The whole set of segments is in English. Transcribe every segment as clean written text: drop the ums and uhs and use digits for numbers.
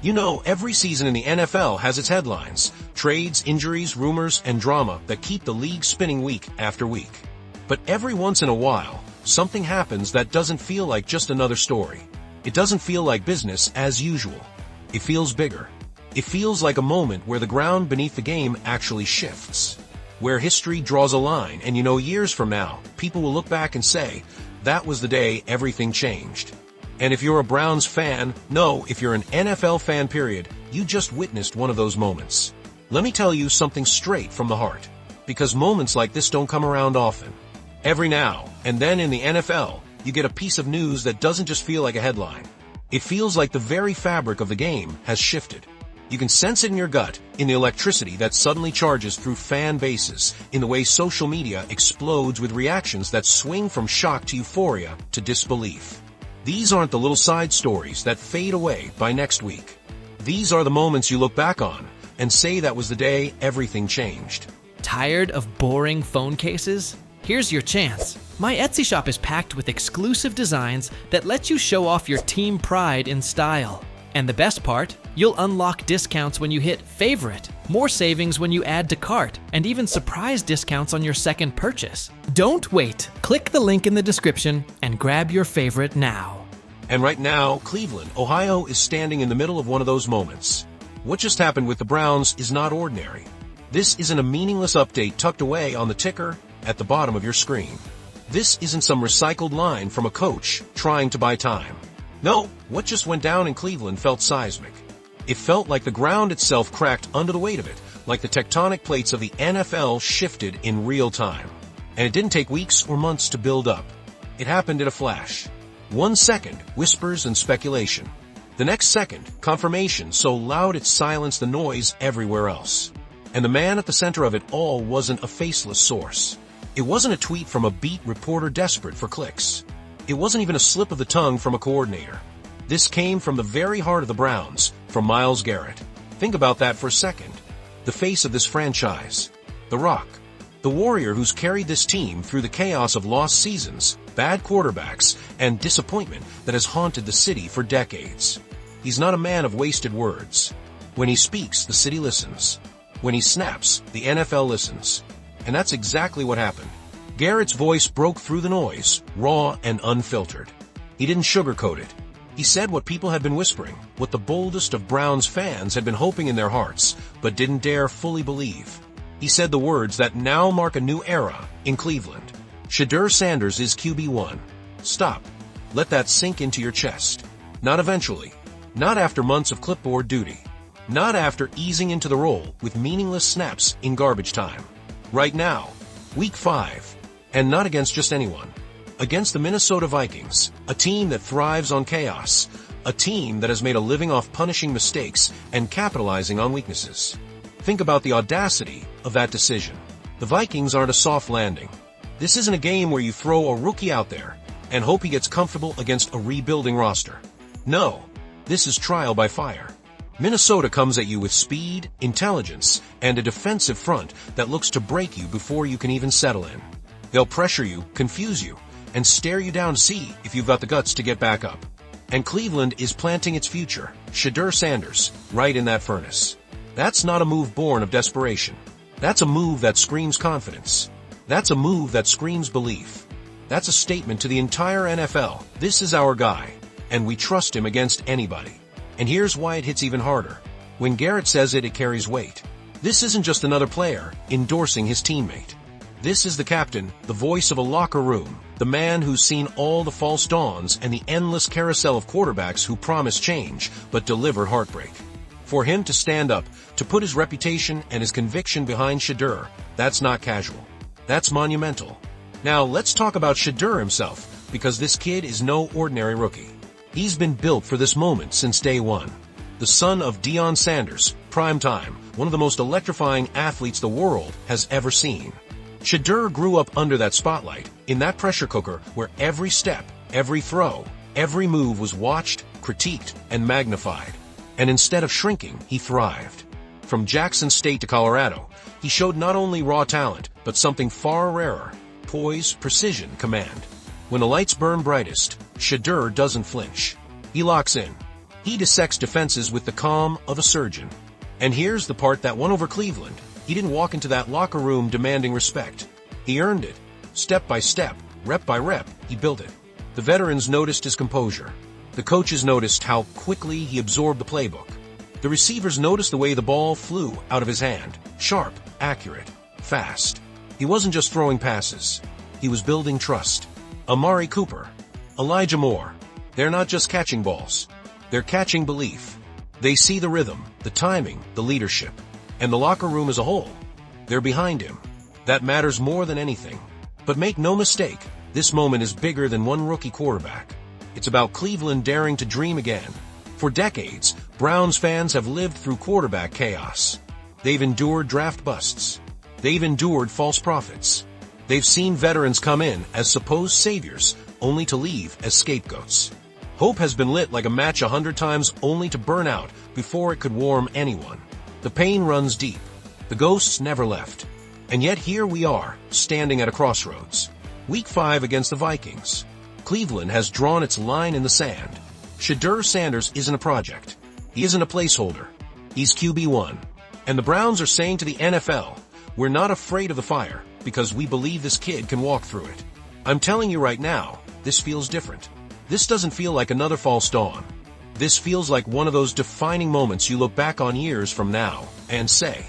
You know, every season in the NFL has its headlines, trades, injuries, rumors, and drama that keep the league spinning week after week. But every once in a while, something happens that doesn't feel like just another story. It doesn't feel like business as usual. It feels bigger. It feels like a moment where the ground beneath the game actually shifts. Where history draws a line and years from now, people will look back and say, that was the day everything changed. And if you're a Browns fan, no, if you're an NFL fan period, you just witnessed one of those moments. Let me tell you something straight from the heart. Because moments like this don't come around often. Every now and then in the NFL, you get a piece of news that doesn't just feel like a headline. It feels like the very fabric of the game has shifted. You can sense it in your gut, in the electricity that suddenly charges through fan bases, in the way social media explodes with reactions that swing from shock to euphoria to disbelief. These aren't the little side stories that fade away by next week. These are the moments you look back on and say that was the day everything changed. Tired of boring phone cases? Here's your chance. My Etsy shop is packed with exclusive designs that let you show off your team pride in style. And the best part, you'll unlock discounts when you hit favorite, more savings when you add to cart, and even surprise discounts on your second purchase. Don't wait. Click the link in the description and grab your favorite now. And right now, Cleveland, Ohio is standing in the middle of one of those moments. What just happened with the Browns is not ordinary. This isn't a meaningless update tucked away on the ticker at the bottom of your screen. This isn't some recycled line from a coach trying to buy time. No, what just went down in Cleveland felt seismic. It felt like the ground itself cracked under the weight of it, like the tectonic plates of the NFL shifted in real time. And it didn't take weeks or months to build up. It happened in a flash. 1 second, whispers and speculation. The next second, confirmation so loud it silenced the noise everywhere else. And the man at the center of it all wasn't a faceless source. It wasn't a tweet from a beat reporter desperate for clicks. It wasn't even a slip of the tongue from a coordinator. This came from the very heart of the Browns, from Myles Garrett. Think about that for a second. The face of this franchise. The Rock. The warrior who's carried this team through the chaos of lost seasons, bad quarterbacks, and disappointment that has haunted the city for decades. He's not a man of wasted words. When he speaks, the city listens. When he snaps, the NFL listens. And that's exactly what happened. Garrett's voice broke through the noise, raw and unfiltered. He didn't sugarcoat it. He said what people had been whispering, what the boldest of Browns fans had been hoping in their hearts, but didn't dare fully believe. He said the words that now mark a new era in Cleveland. Shedeur Sanders is QB1. Stop. Let that sink into your chest. Not eventually. Not after months of clipboard duty. Not after easing into the role with meaningless snaps in garbage time. Right now. Week 5. And not against just anyone. Against the Minnesota Vikings, a team that thrives on chaos, a team that has made a living off punishing mistakes and capitalizing on weaknesses. Think about the audacity of that decision. The Vikings aren't a soft landing. This isn't a game where you throw a rookie out there and hope he gets comfortable against a rebuilding roster. No, this is trial by fire. Minnesota comes at you with speed, intelligence, and a defensive front that looks to break you before you can even settle in. They'll pressure you, confuse you, and stare you down to see if you've got the guts to get back up. And Cleveland is planting its future, Shedeur Sanders, right in that furnace. That's not a move born of desperation. That's a move that screams confidence. That's a move that screams belief. That's a statement to the entire NFL. This is our guy, and we trust him against anybody. And here's why it hits even harder. When Garrett says it, it carries weight. This isn't just another player endorsing his teammate. This is the captain, the voice of a locker room, the man who's seen all the false dawns and the endless carousel of quarterbacks who promise change but deliver heartbreak. For him to stand up, to put his reputation and his conviction behind Shedeur, that's not casual. That's monumental. Now let's talk about Shedeur himself, because this kid is no ordinary rookie. He's been built for this moment since day one. The son of Deion Sanders, prime time, one of the most electrifying athletes the world has ever seen. Shedeur grew up under that spotlight, in that pressure cooker where every step, every throw, every move was watched, critiqued, and magnified. And instead of shrinking, he thrived. From Jackson State to Colorado, he showed not only raw talent, but something far rarer: poise, precision, command. When the lights burn brightest, Shedeur doesn't flinch. He locks in. He dissects defenses with the calm of a surgeon. And here's the part that won over Cleveland. He didn't walk into that locker room demanding respect. He earned it. Step by step, rep by rep, he built it. The veterans noticed his composure. The coaches noticed how quickly he absorbed the playbook. The receivers noticed the way the ball flew out of his hand. Sharp, accurate, fast. He wasn't just throwing passes. He was building trust. Amari Cooper, Elijah Moore. They're not just catching balls. They're catching belief. They see the rhythm, the timing, the leadership. And the locker room as a whole. They're behind him. That matters more than anything. But make no mistake, this moment is bigger than one rookie quarterback. It's about Cleveland daring to dream again. For decades, Browns fans have lived through quarterback chaos. They've endured draft busts. They've endured false prophets. They've seen veterans come in as supposed saviors, only to leave as scapegoats. Hope has been lit like a match 100 times only to burn out before it could warm anyone. The pain runs deep. The ghosts never left. And yet here we are, standing at a crossroads. Week 5 against the Vikings. Cleveland has drawn its line in the sand. Shedeur Sanders isn't a project. He isn't a placeholder. He's QB1. And the Browns are saying to the NFL, we're not afraid of the fire because we believe this kid can walk through it. I'm telling you right now, this feels different. This doesn't feel like another false dawn. This feels like one of those defining moments you look back on years from now and say,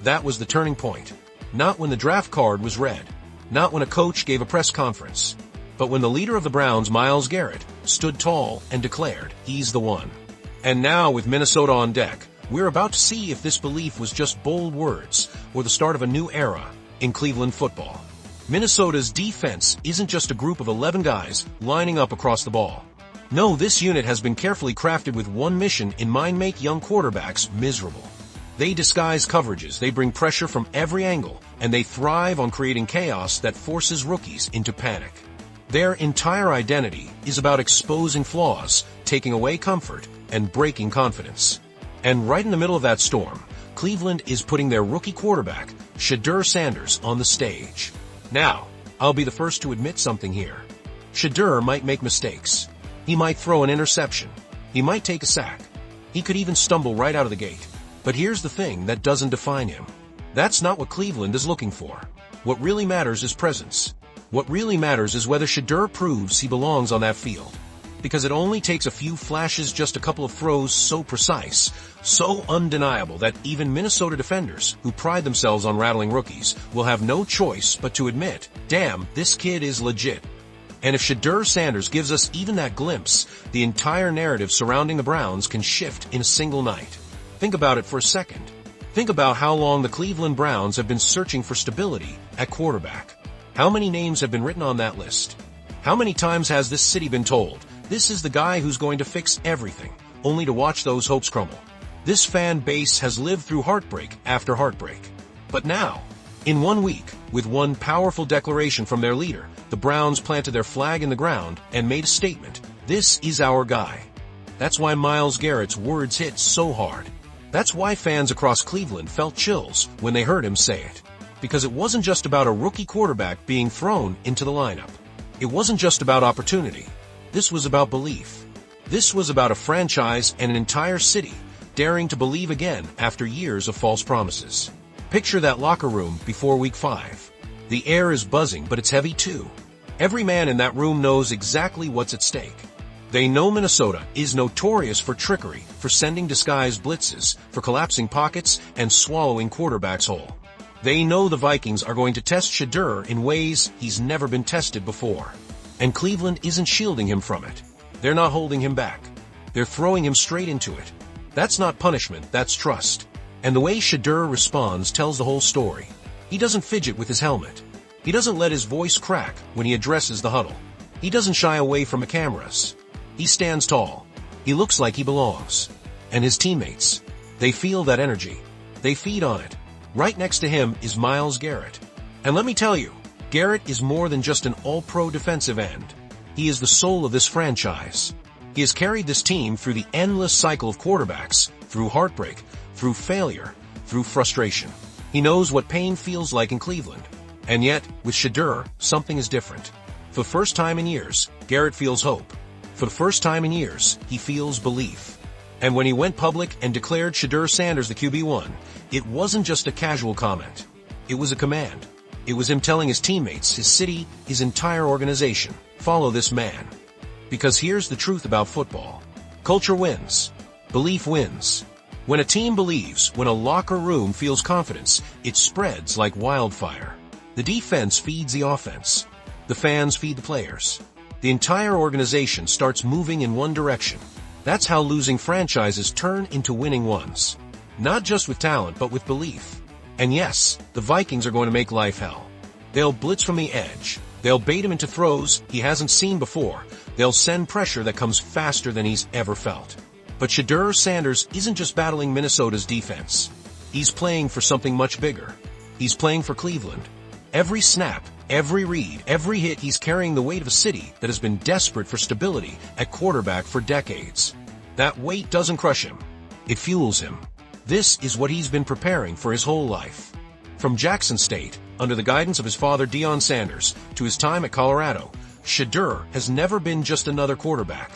that was the turning point. Not when the draft card was read. Not when a coach gave a press conference. But when the leader of the Browns, Myles Garrett, stood tall and declared, he's the one. And now with Minnesota on deck, we're about to see if this belief was just bold words or the start of a new era in Cleveland football. Minnesota's defense isn't just a group of 11 guys lining up across the ball. No, this unit has been carefully crafted with one mission in mind: make young quarterbacks miserable. They disguise coverages, they bring pressure from every angle, and they thrive on creating chaos that forces rookies into panic. Their entire identity is about exposing flaws, taking away comfort, and breaking confidence. And right in the middle of that storm, Cleveland is putting their rookie quarterback, Shedeur Sanders, on the stage. Now, I'll be the first to admit something here. Shedeur might make mistakes. He might throw an interception. He might take a sack. He could even stumble right out of the gate. But here's the thing that doesn't define him. That's not what Cleveland is looking for. What really matters is presence. What really matters is whether Shedeur proves he belongs on that field. Because it only takes a few flashes, just a couple of throws so precise, so undeniable that even Minnesota defenders, who pride themselves on rattling rookies, will have no choice but to admit, damn, this kid is legit. And if Shedeur Sanders gives us even that glimpse, the entire narrative surrounding the Browns can shift in a single night. Think about it for a second. Think about how long the Cleveland Browns have been searching for stability at quarterback. How many names have been written on that list? How many times has this city been told, this is the guy who's going to fix everything, only to watch those hopes crumble? This fan base has lived through heartbreak after heartbreak. But now, in 1 week, with one powerful declaration from their leader, the Browns planted their flag in the ground and made a statement. This is our guy. That's why Myles Garrett's words hit so hard. That's why fans across Cleveland felt chills when they heard him say it. Because it wasn't just about a rookie quarterback being thrown into the lineup. It wasn't just about opportunity. This was about belief. This was about a franchise and an entire city daring to believe again after years of false promises. Picture that locker room before Week 5. The air is buzzing, but it's heavy too. Every man in that room knows exactly what's at stake. They know Minnesota is notorious for trickery, for sending disguised blitzes, for collapsing pockets and swallowing quarterbacks whole. They know the Vikings are going to test Shedeur in ways he's never been tested before. And Cleveland isn't shielding him from it. They're not holding him back. They're throwing him straight into it. That's not punishment, that's trust. And the way Shedeur responds tells the whole story. He doesn't fidget with his helmet. He doesn't let his voice crack when he addresses the huddle. He doesn't shy away from the cameras. He stands tall. He looks like he belongs. And his teammates, they feel that energy. They feed on it. Right next to him is Myles Garrett. And let me tell you, Garrett is more than just an all-pro defensive end. He is the soul of this franchise. He has carried this team through the endless cycle of quarterbacks, through heartbreak, through failure, through frustration. He knows what pain feels like in Cleveland. And yet, with Shedeur, something is different. For the first time in years, Garrett feels hope. For the first time in years, he feels belief. And when he went public and declared Shedeur Sanders the QB1, it wasn't just a casual comment. It was a command. It was him telling his teammates, his city, his entire organization, follow this man. Because here's the truth about football. Culture wins. Belief wins. When a team believes, when a locker room feels confidence, it spreads like wildfire. The defense feeds the offense. The fans feed the players. The entire organization starts moving in one direction. That's how losing franchises turn into winning ones. Not just with talent, but with belief. And yes, the Vikings are going to make life hell. They'll blitz from the edge. They'll bait him into throws he hasn't seen before. They'll send pressure that comes faster than he's ever felt. But Shedeur Sanders isn't just battling Minnesota's defense. He's playing for something much bigger. He's playing for Cleveland. Every snap, every read, every hit, he's carrying the weight of a city that has been desperate for stability at quarterback for decades. That weight doesn't crush him. It fuels him. This is what he's been preparing for his whole life. From Jackson State, under the guidance of his father Deion Sanders, to his time at Colorado, Shedeur has never been just another quarterback.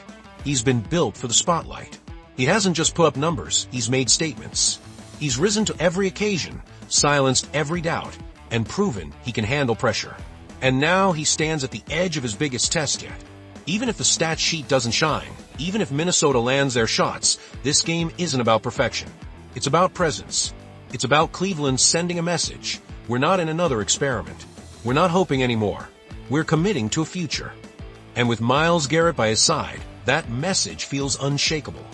He's been built for the spotlight. He hasn't just put up numbers, he's made statements. He's risen to every occasion, silenced every doubt, and proven he can handle pressure. And now he stands at the edge of his biggest test yet. Even if the stat sheet doesn't shine, even if Minnesota lands their shots, this game isn't about perfection. It's about presence. It's about Cleveland sending a message. We're not in another experiment. We're not hoping anymore. We're committing to a future. And with Myles Garrett by his side, that message feels unshakable.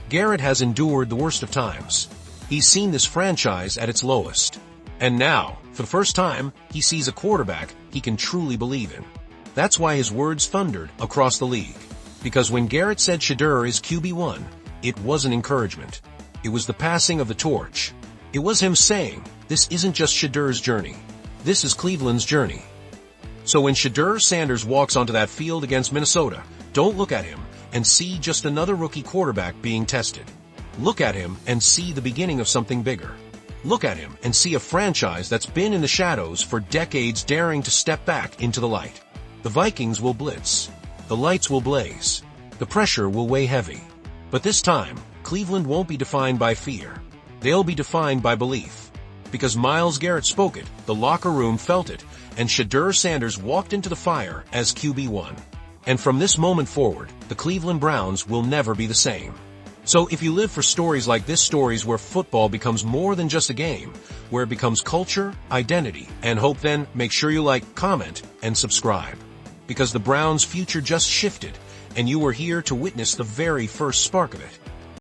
Garrett has endured the worst of times. He's seen this franchise at its lowest. And now, for the first time, he sees a quarterback he can truly believe in. That's why his words thundered across the league. Because when Garrett said Shedeur is QB1, it wasn't encouragement. It was the passing of the torch. It was him saying, this isn't just Shedeur's journey. This is Cleveland's journey. So when Shedeur Sanders walks onto that field against Minnesota, don't look at him and see just another rookie quarterback being tested. Look at him and see the beginning of something bigger. Look at him and see a franchise that's been in the shadows for decades daring to step back into the light. The Vikings will blitz. The lights will blaze. The pressure will weigh heavy. But this time, Cleveland won't be defined by fear. They'll be defined by belief. Because Myles Garrett spoke it, the locker room felt it, and Shedeur Sanders walked into the fire as QB1. And from this moment forward, the Cleveland Browns will never be the same. So if you live for stories like this, stories where football becomes more than just a game, where it becomes culture, identity, and hope, then make sure you like, comment, and subscribe. Because the Browns' future just shifted, and you were here to witness the very first spark of it.